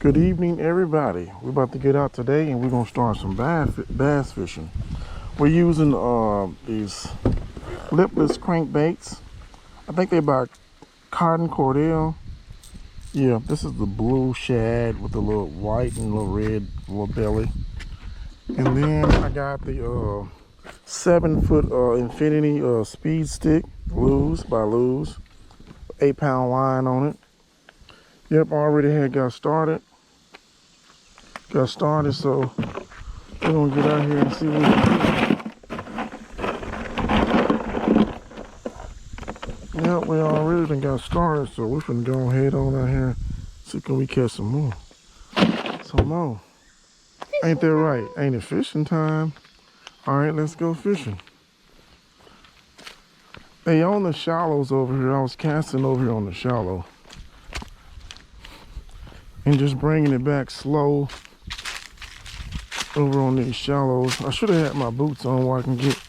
Good evening, everybody. We're about to get out today and we're going to start some bass fishing. We're using these lipless crankbaits. I think they're by Cotton Cordell. Yeah, this is the blue shad with the little white and little red little belly. And then I got the 7-foot Infinity speed stick, Lew's by Lew's, 8-pound line on it. Yep, already had got started, so we're gonna get out here and see what we can do. Yep, we already done got started, so we're finna go ahead on out here and see can we catch some more. Some more. Ain't that right? Ain't it fishing time? All right, let's go fishing. Hey, on the shallows over here, I was casting over here on the shallow and just bringing it back slow over on these shallows. I should have had my boots on where I can get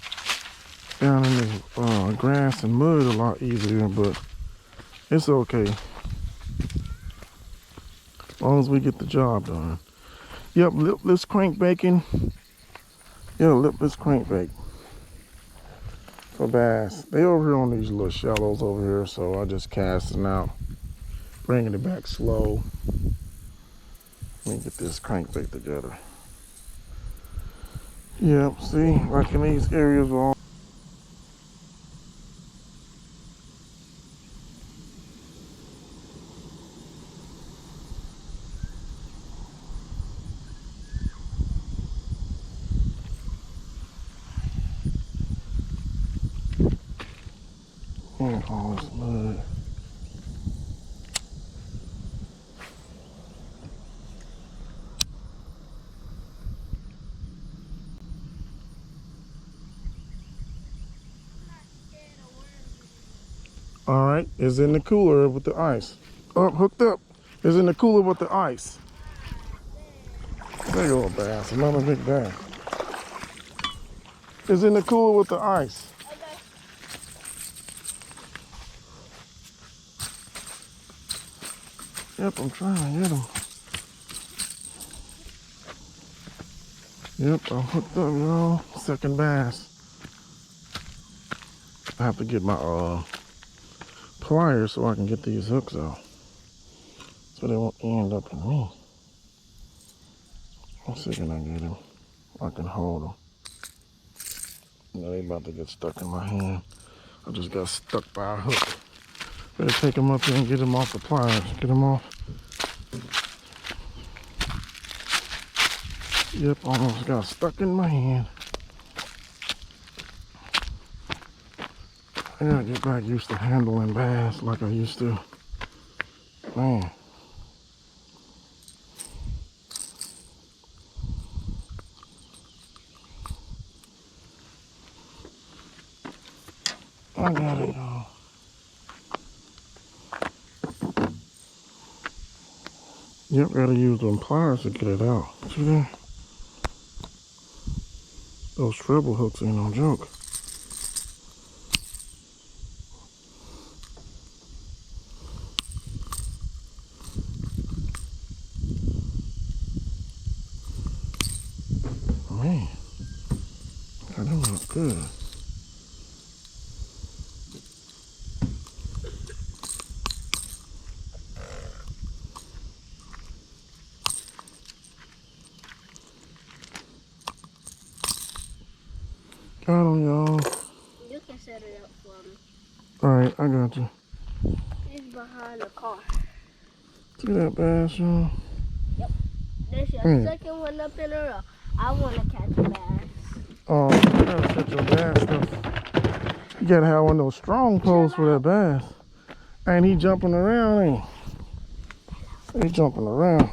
down in the grass and mud a lot easier, but it's okay as long as we get the job done. Yep, lipless crankbait. Yeah, lipless crankbait for bass. They over here on these little shallows over here, so I just casting out, bringing it back slow. Let me get this crankbait together. Yep, see, like in these areas all. All this mud. All right, it's in the cooler with the ice. Oh, hooked up. It's in the cooler with the ice. Big old bass, another big bass. It's in the cooler with the ice. Yep, I'm trying to get him. Yep, I'm hooked up, y'all. Second bass. I have to get my pliers so I can get these hooks out, so they won't end up in me. Let's see, can I get him? I can hold them. No, they about to get stuck in my hand. I just got stuck by a hook. Better take him up here and get him off the pliers. Get him off. Yep, almost got stuck in my hand. I gotta get back used to handling bass like I used to. Man. I got it, y'all. Yep, gotta use them pliers to get it out. See that? Those treble hooks ain't no joke. Man, God, them look good. Got them, y'all. You can set it up for me. Alright, I got you. It's behind the car. See that bass, y'all? Yep. There's your second one up in a row. I want to catch a bass. Oh, you gotta catch your bass stuff. You gotta have one of those strong poles for that bass. Ain't he jumping around, ain't he? He jumping around.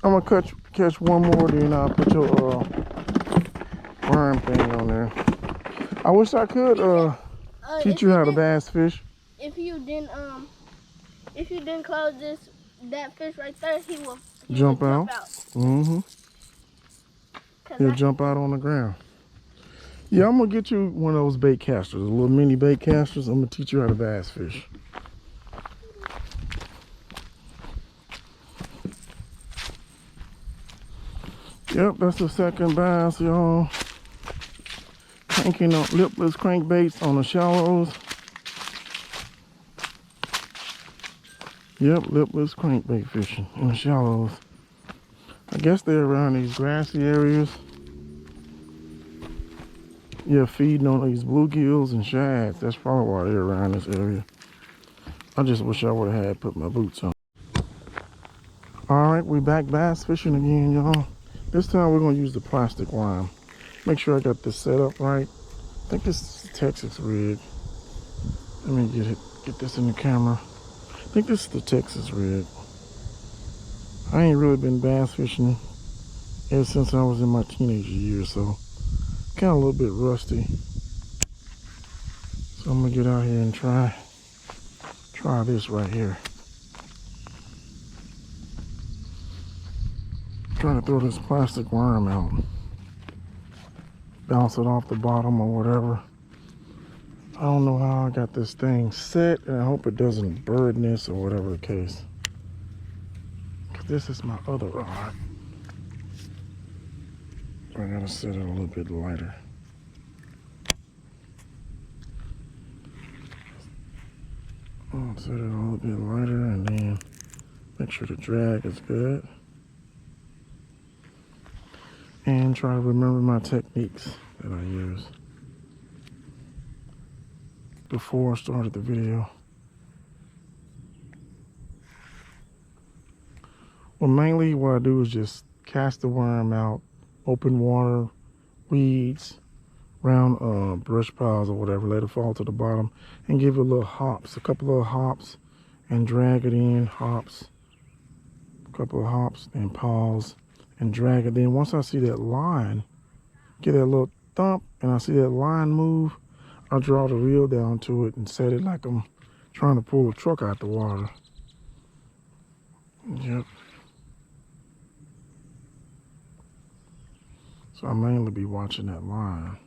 I'm gonna catch one more, then I'll put your worm thing on there. I wish I could teach you how to bass fish. If you didn't close that fish right there, he will jump out. Mm-hmm. He'll jump out on the ground. Yeah, I'm gonna get you one of those bait casters, a little mini bait casters. I'm gonna teach you how to bass fish. Yep, that's the second bass, y'all. Cranking on lipless crankbaits on the shallows. Yep, lipless crankbait fishing in the shallows. I guess they're around these grassy areas. Yeah, feeding on these bluegills and shads. That's probably why they're around this area. I just wish I would have had put my boots on. All right, we back bass fishing again, y'all. This time we're gonna use the plastic line. Make sure I got this set up right. I think this is the Texas rig. Let me get this in the camera. I think this is the Texas rig. I ain't really been bass fishing ever since I was in my teenage years, so kind of a little bit rusty. So I'm gonna get out here and try this right here. Trying to throw this plastic worm out. Bounce it off the bottom or whatever. I don't know how I got this thing set, and I hope it doesn't burn this or whatever the case. Cause this is my other rod. I gotta set it a little bit lighter. I'll set it a little bit lighter and then make sure the drag is good. And try to remember my techniques that I use before I started the video. Well, mainly what I do is just cast the worm out, open water, weeds, round brush piles or whatever, let it fall to the bottom and give it a little hops, a couple of hops, and drag it in, hops, a couple of hops, and pause and drag it in. Once I see that line, get that little thump, and I see that line move, I draw the reel down to it and set it like I'm trying to pull a truck out the water. Yep. So I mainly be watching that line.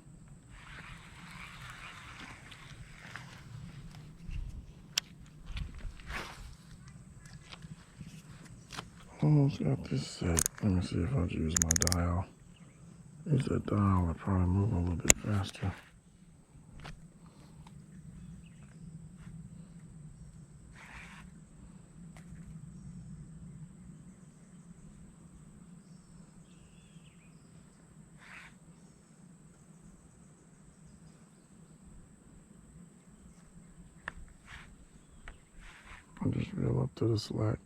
Almost got this set. Let me see if I use my dial. Use that dial, I'll probably move a little bit faster. I'll just reel up to the slack.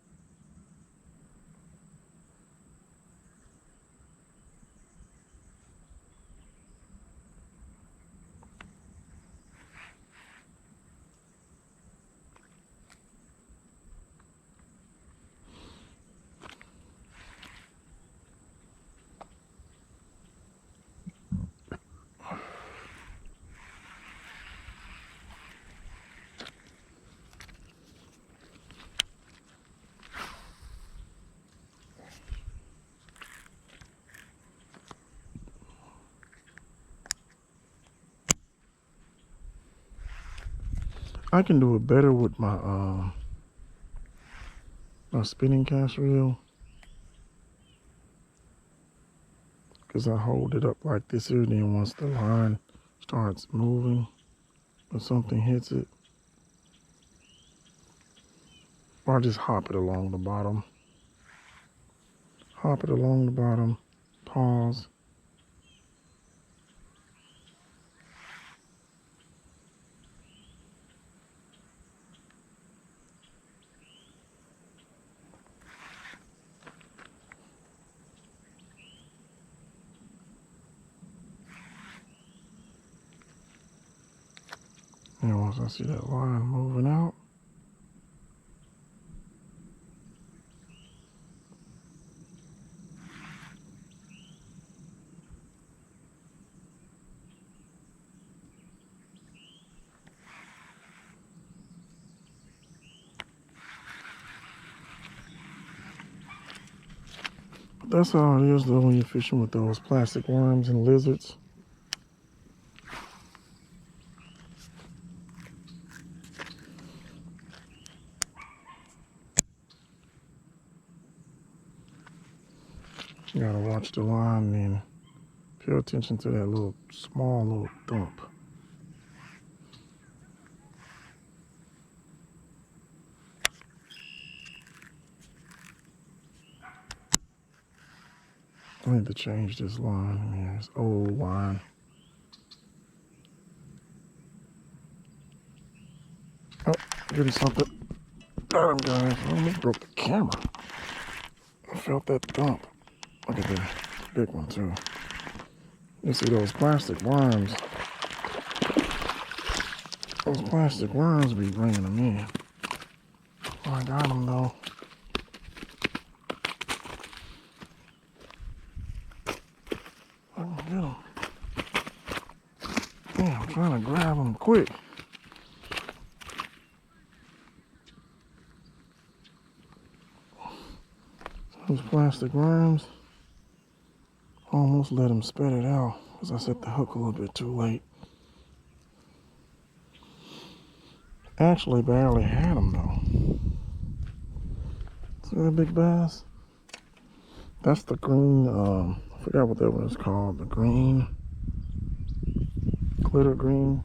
I can do it better with my my spinning cast reel, because I hold it up like this here, and then once the line starts moving or something hits it, or I just hop it along the bottom. Hop it along the bottom, pause. And once I see that line moving out, that's how it is though when you're fishing with those plastic worms and lizards. You gotta watch the line and pay attention to that little small little thump. I need to change this line. Yeah, it's old line. Oh, getting something. Got him, guys. I almost broke the camera. I felt that thump. Look at the big one, too. You see those plastic worms. Those plastic worms be bringing them in. Oh, I got them, though. I can get them. Damn, I'm trying to grab them quick. Those plastic worms. Almost let him spit it out because I set the hook a little bit too late. Actually, barely had him though. See that big bass? That's the green, I forgot what that one is called. The green, glitter green.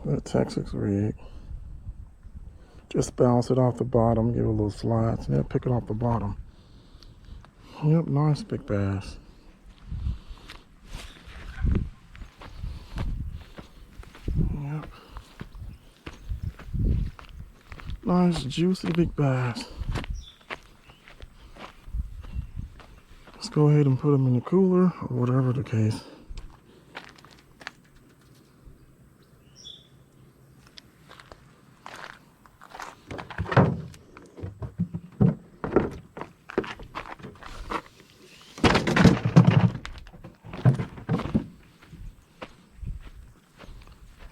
The Texas rig. Just bounce it off the bottom, give it a little slides, and then pick it off the bottom. Yep, nice big bass. Yep. Nice, juicy big bass. Let's go ahead and put them in the cooler, or whatever the case.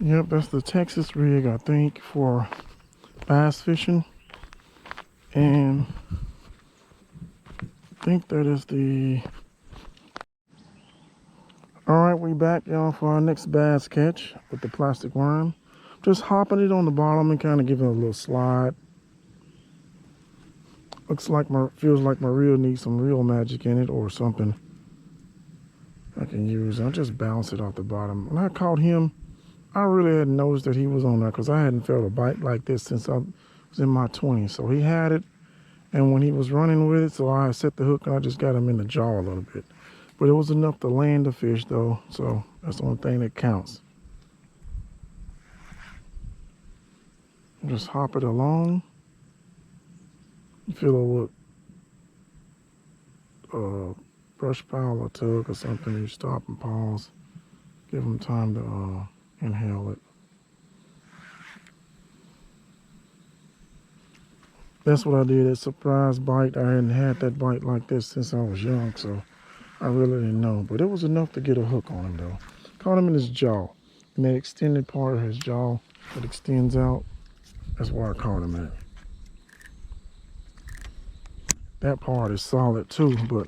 Yep, that's the Texas rig, I think, for bass fishing. And I think that is the... Alright, we back, y'all, for our next bass catch with the plastic worm. Just hopping it on the bottom and kind of giving it a little slide. Looks like feels like my reel needs some real magic in it or something I can use. I'll just bounce it off the bottom. When I caught him, I really hadn't noticed that he was on there because I hadn't felt a bite like this since I was in my 20s. So he had it, and when he was running with it, so I set the hook and I just got him in the jaw a little bit. But it was enough to land the fish though, so that's the only thing that counts. Just hop it along. You feel a little brush pile or tug or something, you stop and pause. Give them time to inhale it. That's what I did, a surprise bite. I hadn't had that bite like this since I was young, so I really didn't know. But it was enough to get a hook on him though. Caught him in his jaw. In that extended part of his jaw that extends out, that's where I caught him at. That part is solid too, but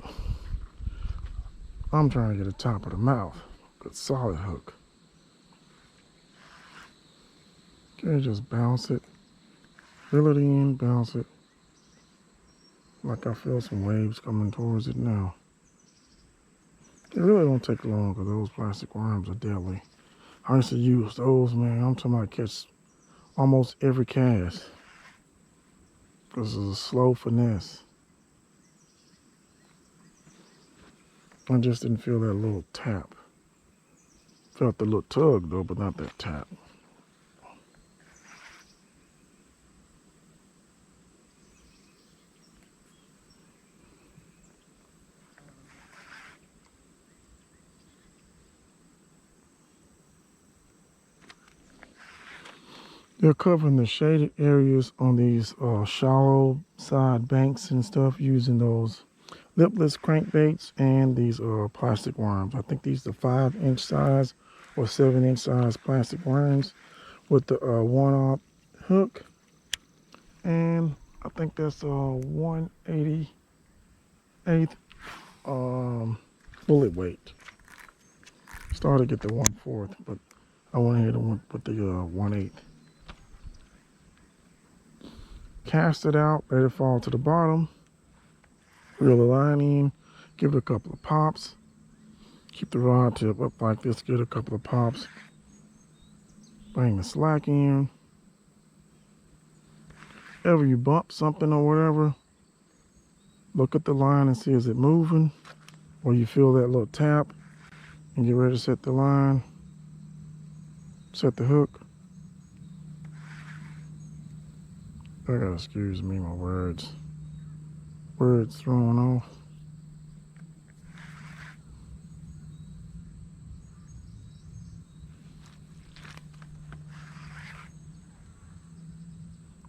I'm trying to get the top of the mouth. Good solid hook. Okay, just bounce it. Reel it in, bounce it. Like I feel some waves coming towards it now. It really don't take long because those plastic worms are deadly. I used to use those, man. I'm talking about catch almost every cast. Because it's a slow finesse. I just didn't feel that little tap. Felt the little tug though, but not that tap. They're covering the shaded areas on these shallow side banks and stuff using those lipless crankbaits and these plastic worms. I think these are 5-inch size or 7-inch size plastic worms with the 1/0 hook. And I think that's a 1/88 bullet weight. Started at the 1/4, but I went ahead and went with the 1/8. Cast it out, let it fall to the bottom, Reel the line in, give it a couple of pops. Keep the rod tip up like this, get a couple of pops. Bring the slack in. Ever you bump something or whatever, look at the line and see is it moving, or you feel that little tap and get ready to set the line, set the hook. I gotta excuse me, my words thrown off.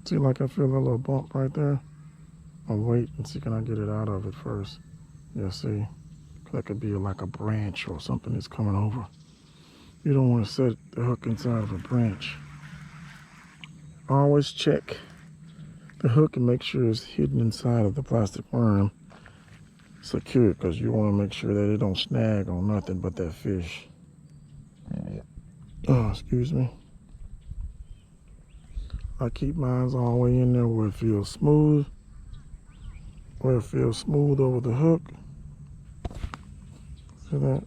See, like I feel a little bump right there. I'll wait and see, can I get it out of it first? Yeah, see, that could be like a branch or something that's coming over. You don't want to set the hook inside of a branch. Always check the hook and make sure it's hidden inside of the plastic worm, secure, because you want to make sure that it don't snag on nothing but that fish. Oh, excuse me. I keep mine all the way in there where it feels smooth, over the hook. See that?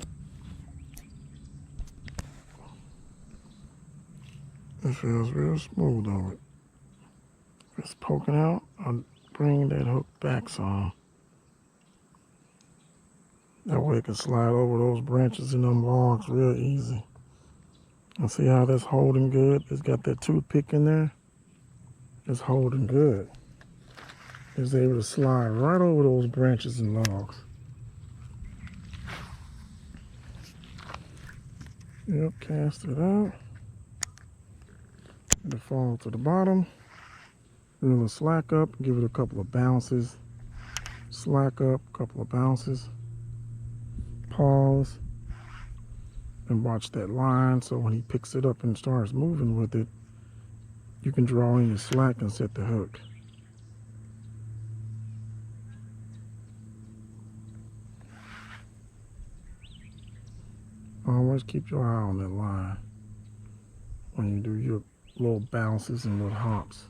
It feels real smooth over it. If it's poking out, I'll bring that hook back some. That way it can slide over those branches and them logs real easy. And see how that's holding good? It's got that toothpick in there. It's holding good. It's able to slide right over those branches and logs. Yep, cast it out. It'll fall to the bottom. Reel the slack up, give it a couple of bounces. Slack up, couple of bounces. Pause. And watch that line, so when he picks it up and starts moving with it, you can draw in your slack and set the hook. Always keep your eye on that line when you do your little bounces and little hops.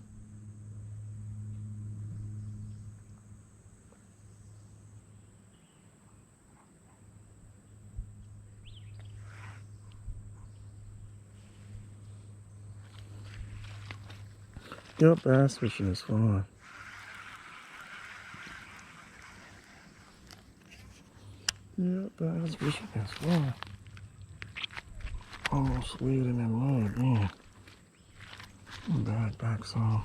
Yep, bass fishing is fun. Yep, bass fishing is fun. Almost slid in that mud again. Back some.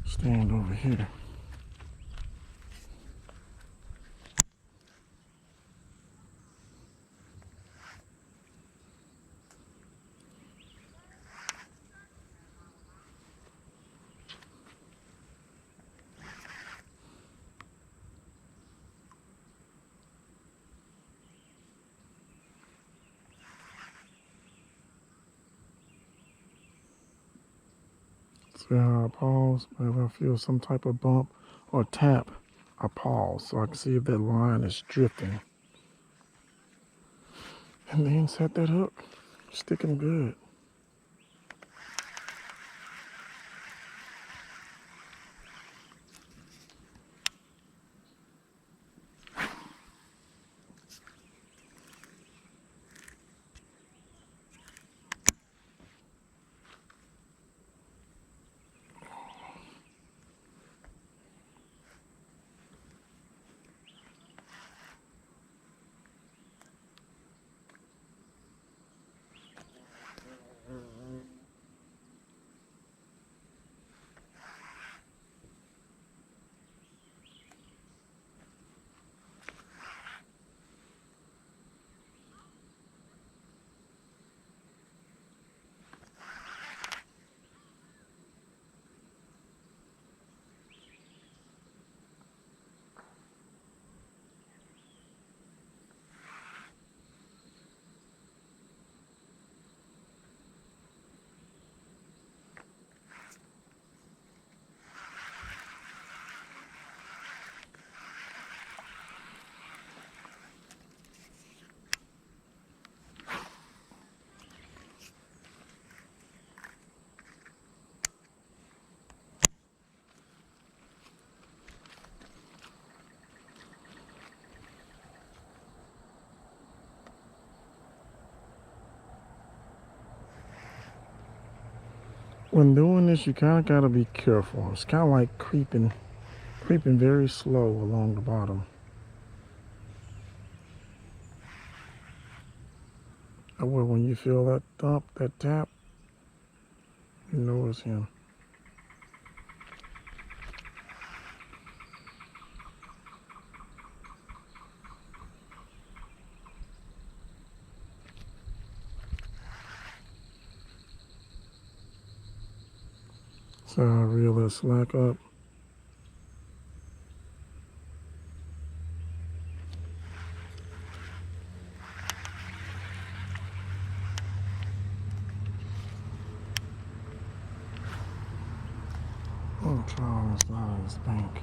Stand over here. See how I pause? Whenever I feel some type of bump or tap, I pause so I can see if that line is drifting. And then set that hook. Stick him good. When doing this, you kind of got to be careful. It's kind of like creeping very slow along the bottom. That way when you feel that thump, that tap, you know it's him. So I reel that slack up. I'm trying this out of this bank.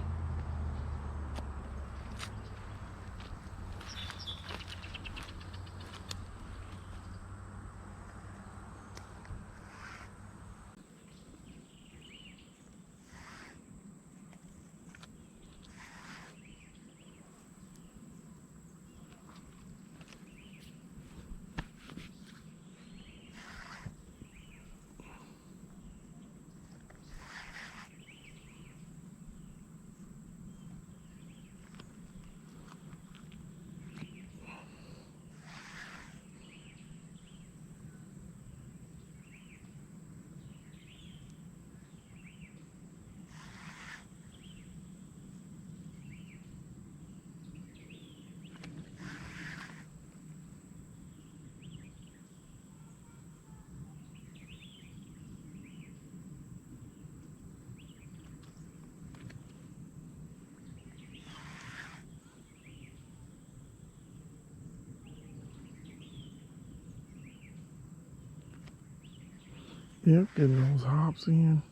Yep, getting those hops in.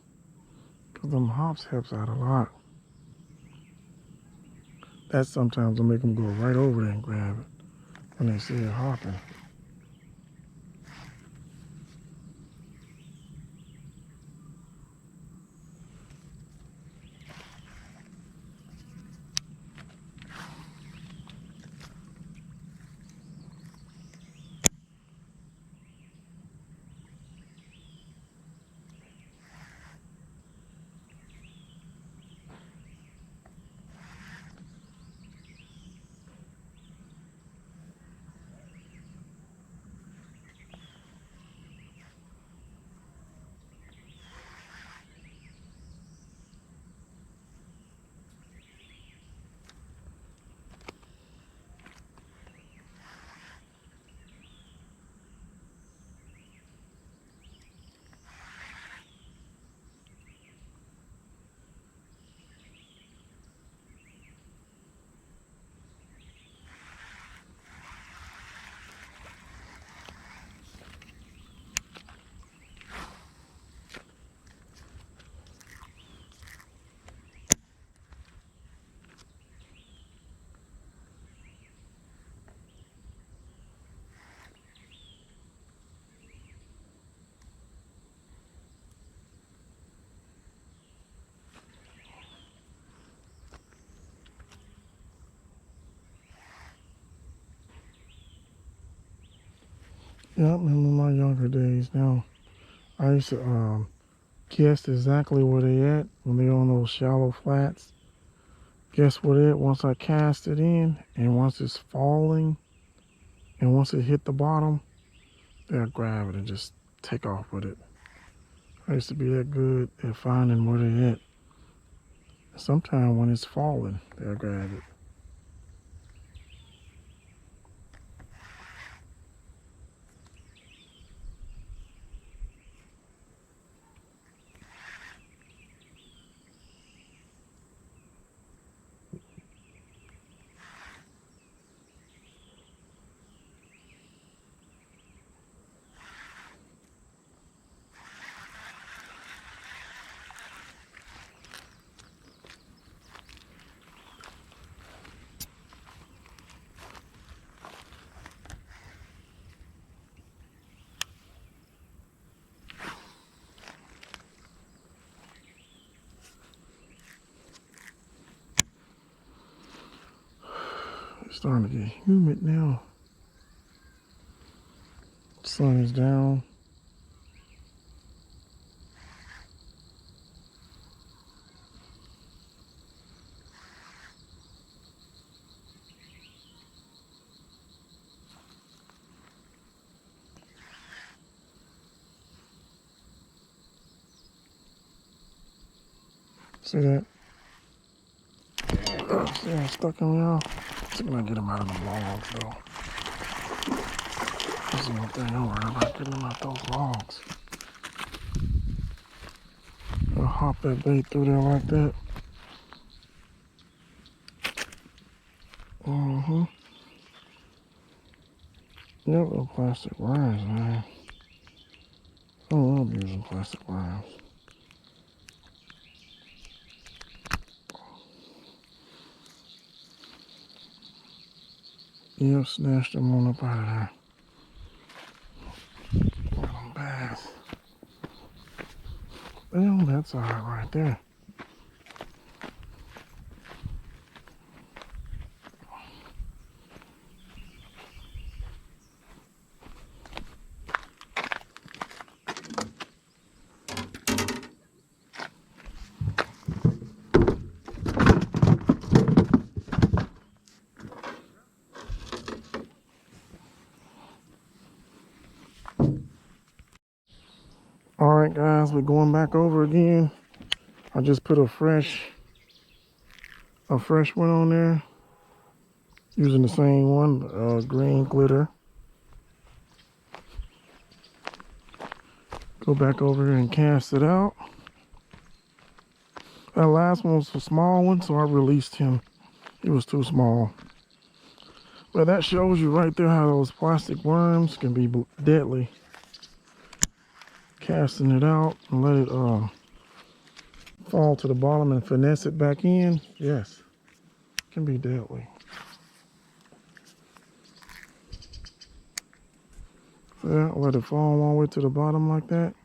Because them hops helps out a lot. That sometimes will make them go right over there and grab it when they see it hopping. Yeah, I remember my younger days now. I used to guess exactly where they at when they're on those shallow flats. Guess what it once I cast it in and once it's falling and once it hit the bottom, they'll grab it and just take off with it. I used to be that good at finding where they at. Sometimes when it's falling, they'll grab it. It's starting to get humid now. Sun is down. See that? See how stuck in y'all? See when I get him out of the logs though. That's the one thing I'm worried about, getting him out those logs. I'll hop that bait through there like that. Mm-hmm. Yep, little plastic worms, man. I love using plastic worms. Yep, snatched them on up out of there. Got them bass. Damn, that's all right there. All right, guys, we're going back over again. I just put a fresh one on there using the same one, green glitter. Go back over here and cast it out. That last one was a small one, so I released him. He was too small. But that shows you right there how those plastic worms can be deadly. Casting it out and let it fall to the bottom and finesse it back in, yes, can be deadly. So yeah, let it fall all the way to the bottom like that.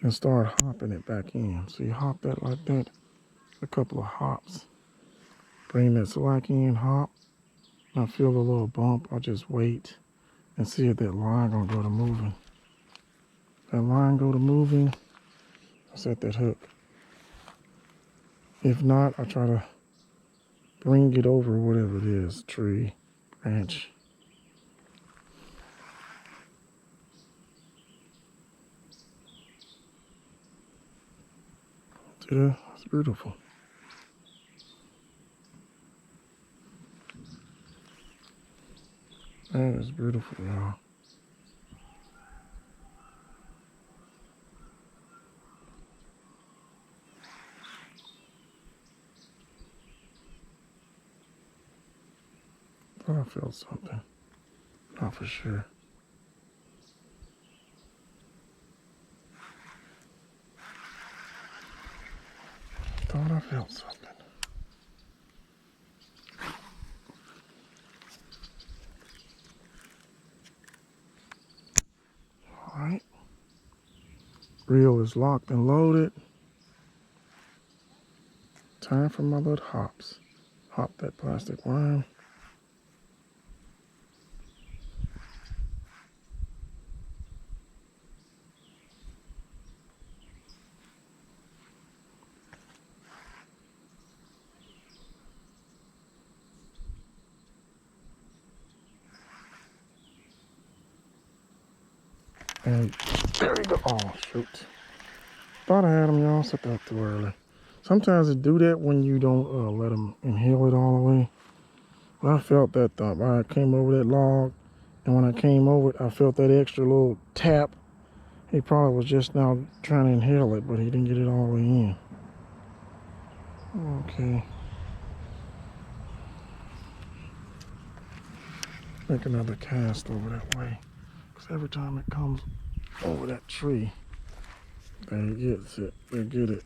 And start hopping it back in. So you hop that like that, a couple of hops. Bring that slack in, hop. And I feel a little bump, I just wait and see if that line gonna go to moving. That line go to moving, I set that hook. If not, I try to bring it over whatever it is, tree, branch. See that? It's beautiful. That is beautiful, y'all. Thought I felt something. Not for sure. Thought I felt something. All right. Reel is locked and loaded. Time for my little hops. Hop that plastic worm. And there we go. Oh, shoot. Thought I had them, y'all. Set that up too early. Sometimes it do that when you don't let them inhale it all the way. But I felt that thump. I came over that log, and when I came over it, I felt that extra little tap. He probably was just now trying to inhale it, but he didn't get it all the way in. Okay. Make another cast over that way. Because every time it comes over that tree, they gets it. They get it.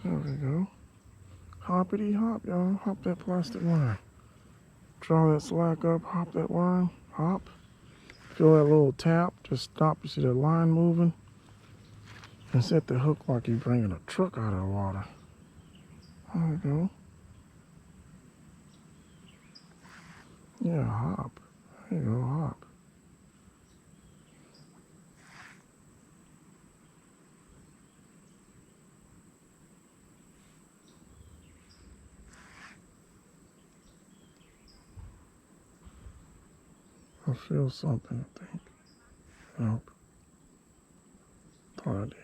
There we go. Hoppity hop, y'all. Hop that plastic worm. Draw that slack up, hop that worm, hop. Feel that little tap, just stop. You see that line moving? And set the hook like you're bringing a truck out of the water. There we go. Yeah, hop. There you go, hop. I feel something, I think. Nope. Thought I did.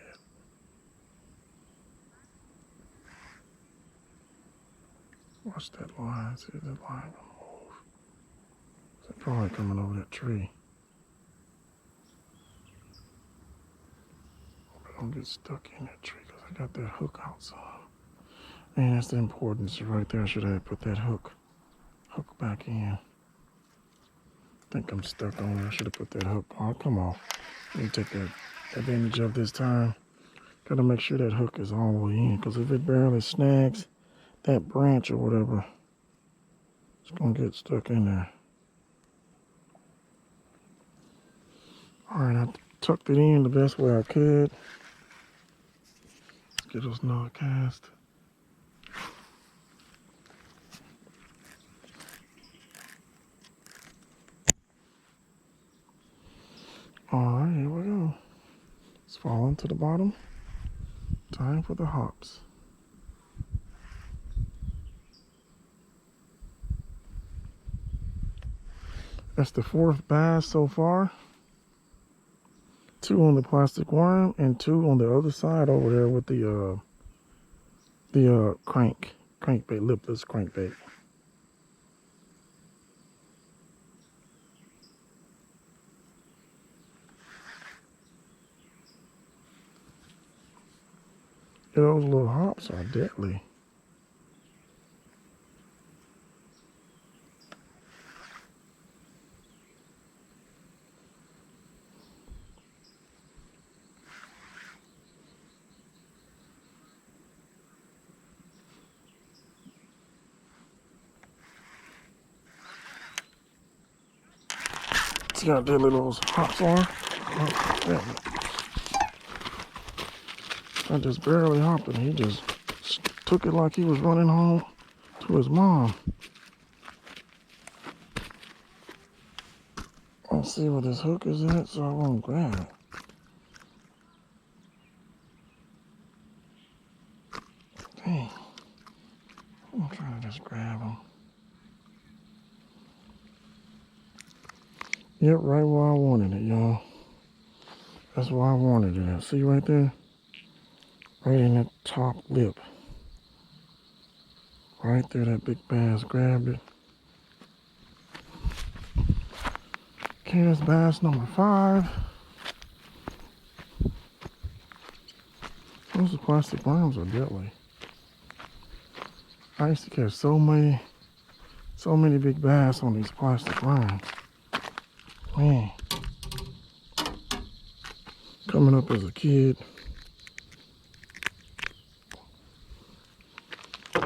Watch that line. See if that line gonna move. It's probably coming over that tree. But don't get stuck in that tree because I got that hook outside. Man, that's the importance right there. I should have put that hook back in. I think I'm stuck on it. I should have put that hook on. Come on. Let me take that advantage of this time. Gotta make sure that hook is all the way in, because if it barely snags that branch or whatever, it's gonna get stuck in there. Alright, I tucked it in the best way I could. Let's get us another cast. Alright, here we go. It's falling to the bottom. Time for the hops. That's the 4th bass so far. 2 on the plastic worm and 2 on the other side over there with the crankbait, lipless crankbait. Yeah, those little hops are deadly. See how deadly those hops are? Oh, damn it. I just barely hopped and he just took it like he was running home to his mom. Let's see where this hook is at so I won't grab it. Dang. I'm trying to just grab him. Yep, right where I wanted it, y'all. That's where I wanted it at. See right there? Right in that top lip. Right there, that big bass grabbed it. Okay, that's bass number 5. Those plastic worms are deadly. I used to catch so many big bass on these plastic worms. Man. Coming up as a kid.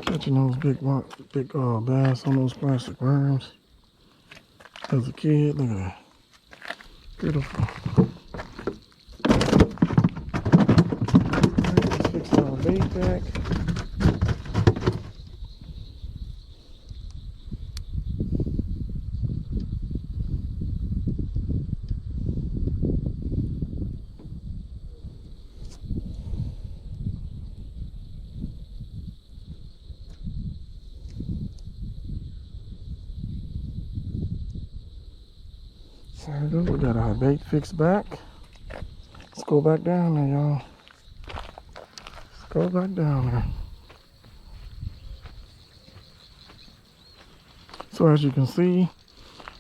Catching those big bass on those plastic worms. As a kid, look at that. Beautiful. Alright, let's fix our bait back. There we go. We got our bait fixed back. Let's go back down there, y'all. Let's go back down there. So as you can see,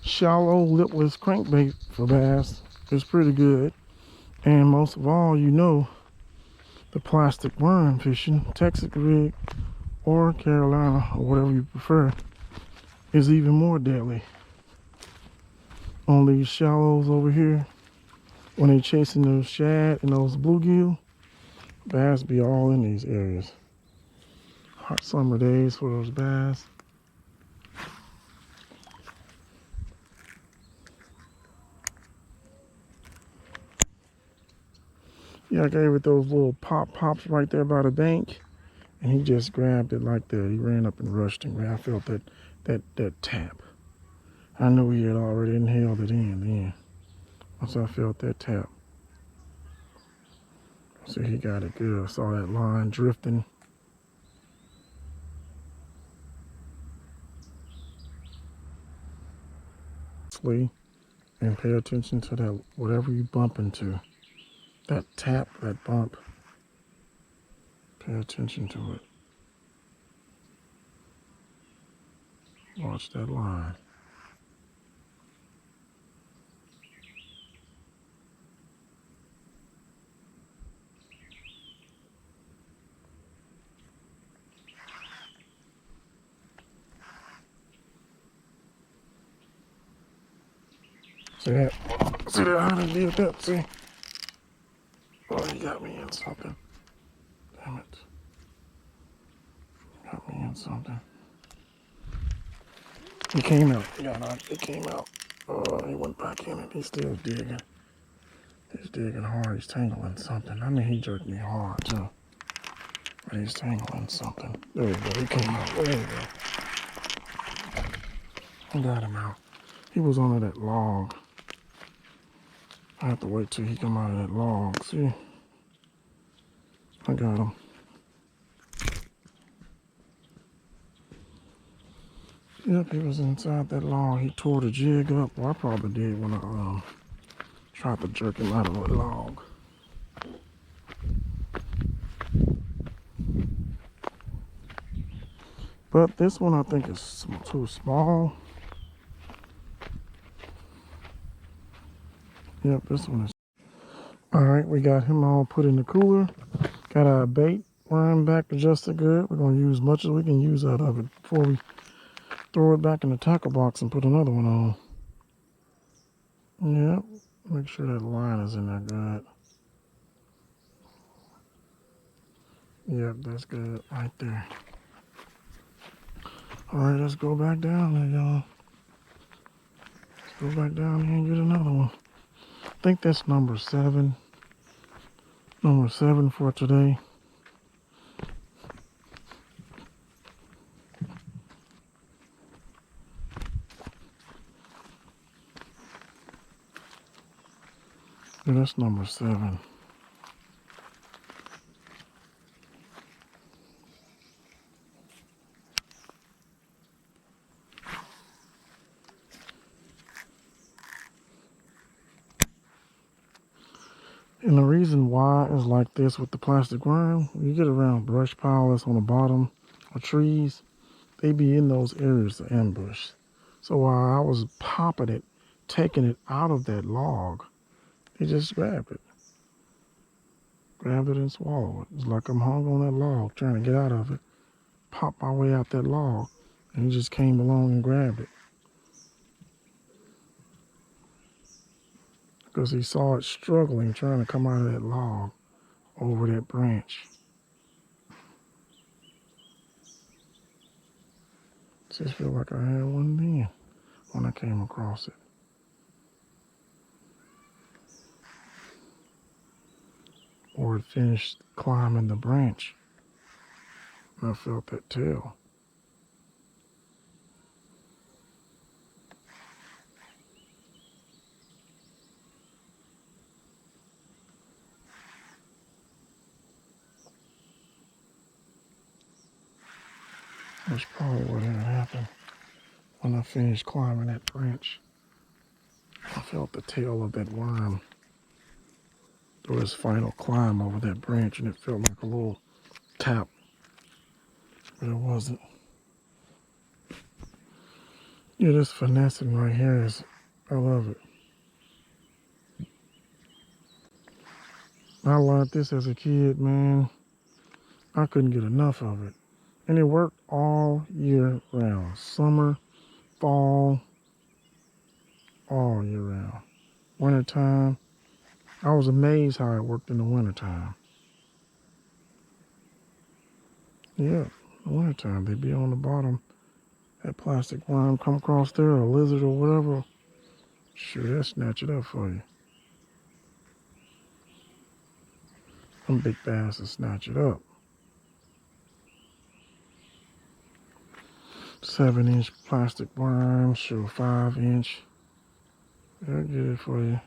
shallow lipless crankbait for bass is pretty good. And most of all, you know, the plastic worm fishing, Texas rig or Carolina or whatever you prefer, is even more deadly. On these shallows over here, when they chasing those shad and those bluegill, bass be all in these areas. Hot summer days for those bass. Yeah, I gave it those little pops right there by the bank, and he just grabbed it like that. He ran up and rushed and I felt that tap. I knew he had already inhaled it in then. Once I felt that tap. See, he got it good. I saw that line drifting. And pay attention to that, whatever you bump into. That tap, that bump. Pay attention to it. Watch that line. See that? See that? How they did that? See? Oh, he got me in something. Damn it. Got me in something. He came out. He got out. He came out. Oh, he went back in it. He's still digging. He's digging hard. He's tangling something. I mean, he jerked me hard too. But he's tangling something. There we go. He came out. There we go. I got him out. He was under that log. I have to wait till he come out of that log. See? I got him. Yep, he was inside that log. He tore the jig up. Well, I probably did when I tried to jerk him out of the log. But this one I think is too small. Yep, this one is. All right, we got him all put in the cooler. Got our bait worm back adjusted good. We're going to use much as we can use out of it before we throw it back in the tackle box and put another one on. Yep, make sure that line is in there good. Yep, that's good right there. All right, let's go back down there, y'all. Let's go back down here and get another one. I think that's number 7. Number 7 for today. Yeah, that's number 7. And the reason why is like this with the plastic worm. When you get around brush pile that's on the bottom of trees, they be in those areas to ambush. So while I was popping it, taking it out of that log, he just grabbed it. Grabbed it and swallowed it. It's like I'm hung on that log trying to get out of it. Popped my way out that log, and he just came along and grabbed it. Because he saw it struggling, trying to come out of that log over that branch. Just feel like I had one then when I came across it. Or it finished climbing the branch. And I felt that tail. That's probably what had happened when I finished climbing that branch. I felt the tail of that worm do his final climb over that branch, and it felt like a little tap, but it wasn't. Yeah, this finessing right here is, I love it. I learned this as a kid, man. I couldn't get enough of it. And it worked all year round. Summer, fall, all year round. Wintertime, I was amazed how it worked in the wintertime. Yeah, the wintertime, they'd be on the bottom. That plastic worm come across there, or a lizard or whatever. Sure, they'll snatch it up for you. Them big bass will snatch it up. 7-inch plastic worm, sure 5-inch. They'll get it for you.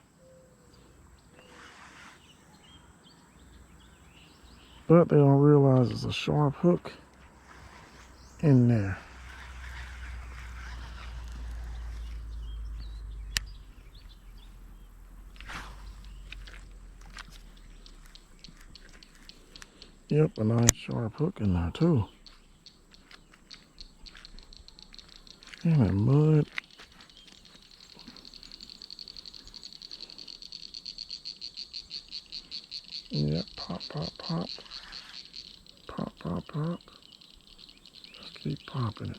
But they don't realize it's a sharp hook in there. Yep, a nice sharp hook in there too. And that mud. Yep, pop, pop, pop. Pop, pop, pop. Just keep popping it.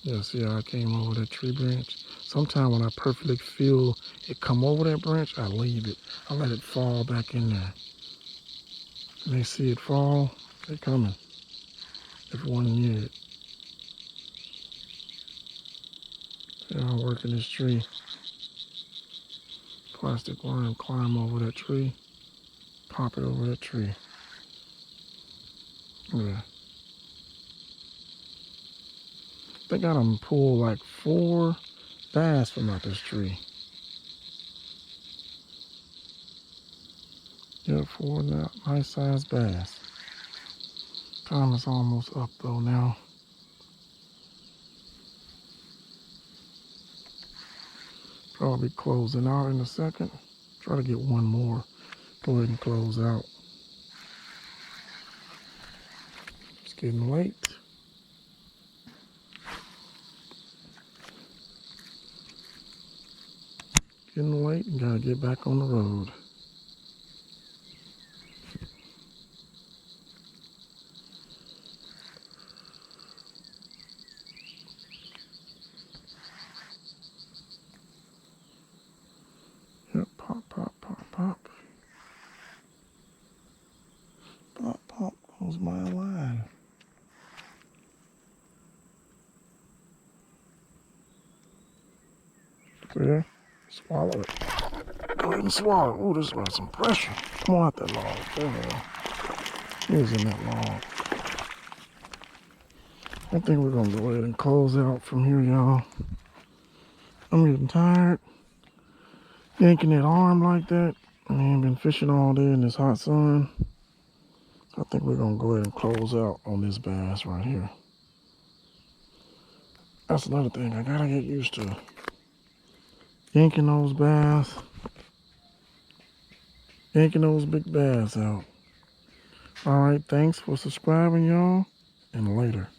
Yeah, see how I came over that tree branch? Sometimes when I perfectly feel it come over that branch, I leave it. I let it fall back in there. And they see it fall, they coming. If one near it. See how I'm working this tree. Plastic worm climb over that tree. Pop it over that tree. Yeah. I think I done pulled like 4 bass from out this tree. Yeah, 4 nice sized bass. Time is almost up though now. Probably closing out in a second. Try to get one more. Go ahead and close out. It's getting late. Getting late and gotta get back on the road. Yep, pop, pop, pop, pop. Pop, pop goes my line. See? Swallow it. Go ahead and swallow it. Ooh, this got some pressure. Come on out that log. There. Using that log. I think we're gonna go ahead and close out from here, y'all. I'm getting tired. Yanking that arm like that. I ain't been fishing all day in this hot sun. I think we're gonna go ahead and close out on this bass right here. That's another thing I gotta get used to. Yanking those bass. Yanking those big bass out. Alright, thanks for subscribing, y'all. And later.